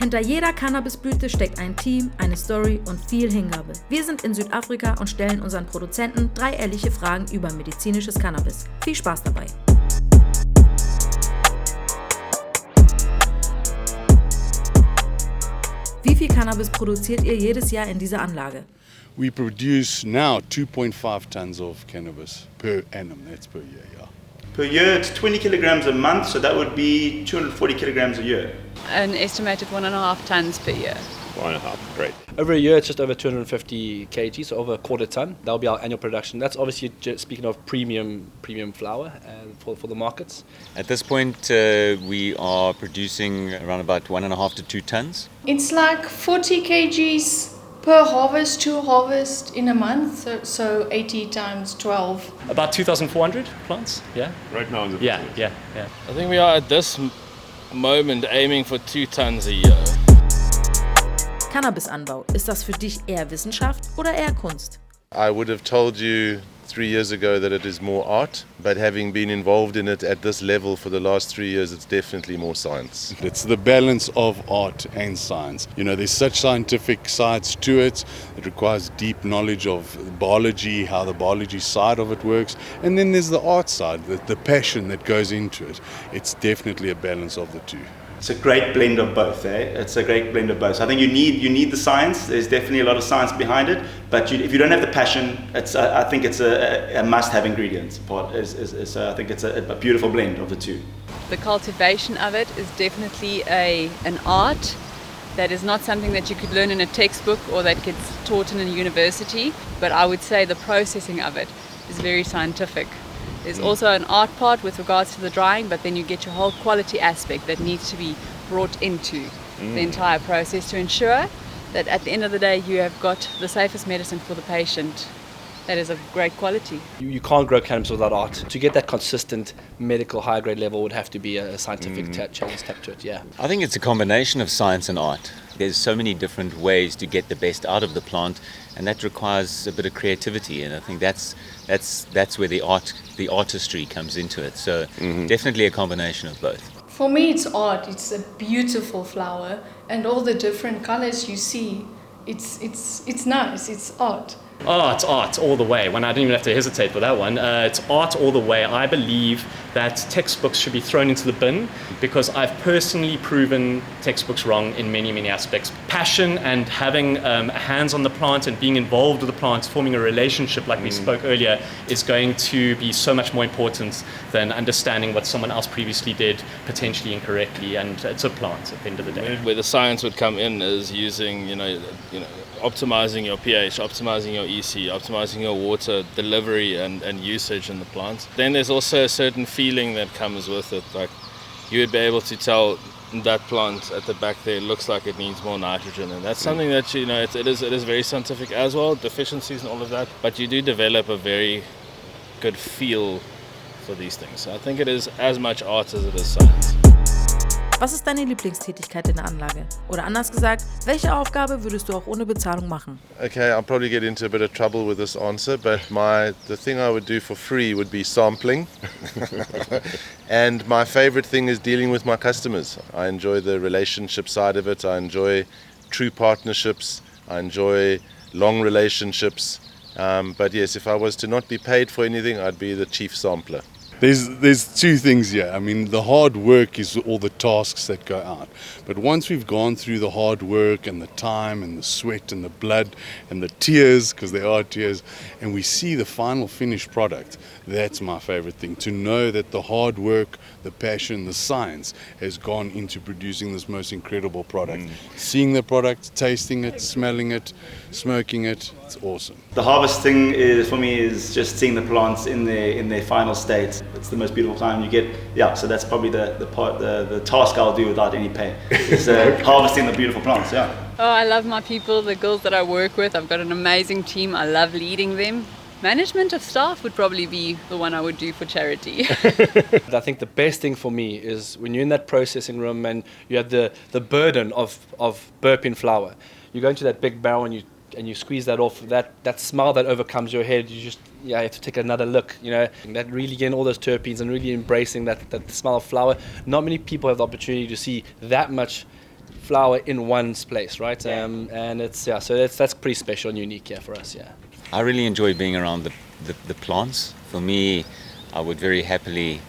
Hinter jeder Cannabisblüte steckt ein Team, eine Story und viel Hingabe. Wir sind in Südafrika und stellen unseren Produzenten 3 ehrliche Fragen über medizinisches Cannabis. Viel Spaß dabei! Wie viel Cannabis produziert ihr jedes Jahr in dieser Anlage? We produce now 2.5 tons of cannabis per annum. That's per year, yeah. Per year, it's 20 kilograms a month, so that would be 240 kilograms a year. An estimated 1.5 tons per year. 1.5, great. Over a year, it's just over 250 kg, so over a quarter ton. That'll be our annual production. That's obviously speaking of premium flour for the markets. At this point, we are producing around about 1.5 to 2 tons. It's like 40 kgs per harvest, 2 harvests in a month, so 80 times 12. About 2,400 plants, yeah? Right now in the Yeah. I think we are at this moment aiming for 2 tons a year. Cannabis-Anbau, ist das für dich eher Wissenschaft oder eher Kunst? I would have told you 3 years ago that it is more art, but having been involved in it at this level for the last 3 years, it's definitely more science. It's the balance of art and science. You know, there's such scientific sides to it. It requires deep knowledge of biology, how the biology side of it works. And then there's the art side, the passion that goes into it. It's definitely a balance of the two. It's a great blend of both, eh? It's a great blend of both. So I think you need the science. There's definitely a lot of science behind it. But if you don't have the passion, I think it's a must-have ingredient. I think it's a beautiful blend of the two. The cultivation of it is definitely an art that is not something that you could learn in a textbook or that gets taught in a university. But I would say the processing of it is very scientific. There's also an art part with regards to the drying, but then you get your whole quality aspect that needs to be brought into the entire process to ensure that at the end of the day you have got the safest medicine for the patient that is of great quality. You can't grow cannabis without art. To get that consistent medical high-grade level would have to be a scientific challenge step to it, yeah. I think it's a combination of science and art. There's so many different ways to get the best out of the plant, and that requires a bit of creativity, and I think that's where the artistry comes into it. So definitely a combination of both. For me, it's art. It's a beautiful flower, and all the different colors you see, it's nice. It's art. Oh, it's art all the way. When I didn't even have to hesitate for that one. It's art all the way. I believe that textbooks should be thrown into the bin because I've personally proven textbooks wrong in many, many aspects. Passion and having hands on the plant and being involved with the plant, forming a relationship like we spoke earlier, is going to be so much more important than understanding what someone else previously did potentially incorrectly. And it's a plant at the end of the day. Where the science would come in is using, optimizing your pH, optimizing your EC, optimizing your water delivery and usage in the plant. Then there's also a certain feeling that comes with it. Like you would be able to tell that plant at the back there looks like it needs more nitrogen, and that's something that it is very scientific as well, deficiencies and all of that. But you do develop a very good feel for these things. So I think it is as much art as it is science. Was ist deine Lieblingstätigkeit in der Anlage? Oder anders gesagt, welche Aufgabe würdest du auch ohne Bezahlung machen? Okay, I'll probably get into a bit of trouble with this answer, but the thing I would do for free would be sampling. And my favorite thing is dealing with my customers. I enjoy the relationship side of it. I enjoy true partnerships. I enjoy long relationships. But yes, if I was to not be paid for anything, I'd be the chief sampler. There's two things here. I mean, the hard work is all the tasks that go out. But once we've gone through the hard work and the time and the sweat and the blood and the tears, because there are tears, and we see the final finished product, that's my favorite thing. To know that the hard work, the passion, the science has gone into producing this most incredible product. Seeing the product, tasting it, smelling it, smoking it, it's awesome. The harvesting for me is just seeing the plants in their final state. It's the most beautiful time you get. Yeah, so that's probably the task I'll do without any pay. Is harvesting the beautiful plants. Yeah. Oh, I love my people, the girls that I work with. I've got an amazing team. I love leading them. Management of staff would probably be the one I would do for charity. I think the best thing for me is when you're in that processing room and you have the burden of burping flour. You go into that big barrel and you squeeze that off. That smell that overcomes your head, you have to take another look. That really getting all those terpenes and really embracing that smell of flour. Not many people have the opportunity to see that much flower in one place, right? And it's so that's pretty special and unique here for us. Yeah. I really enjoy being around the plants. For me, I would very happily,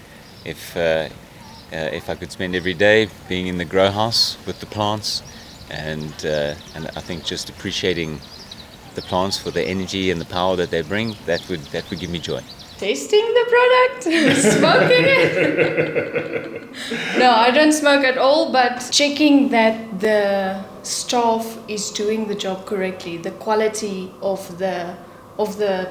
if I could spend every day being in the grow house with the plants, and I think just appreciating the plants for the energy and the power that they bring, that would give me joy. Tasting the product, smoking it. No, I don't smoke at all, but checking that the staff is doing the job correctly, the quality of the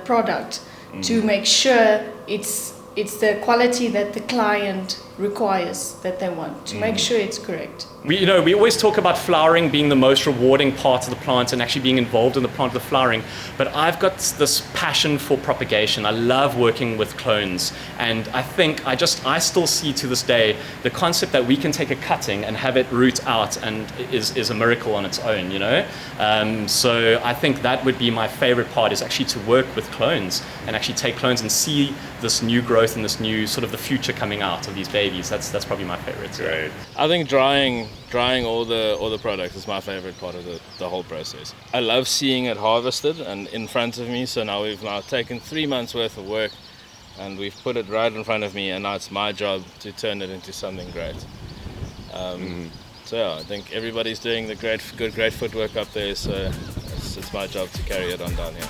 product, to make sure it's the quality that the client requires, that they want, to make sure it's correct. We always talk about flowering being the most rewarding part of the plant and actually being involved in the plant of the flowering, but I've got this passion for propagation. I love working with clones, and I think I still see to this day the concept that we can take a cutting and have it root out and is a miracle on its own, So I think that would be my favorite part, is actually to work with clones and actually take clones and see this new growth and this new sort of the future coming out of these babies. That's probably my favorite. Right. I think drying all the products is my favorite part of the whole process. I love seeing it harvested and in front of me. So now we've taken 3 months worth of work and we've put it right in front of me, and now it's my job to turn it into something great. So yeah, I think everybody's doing the great footwork up there, so it's my job to carry it on down here.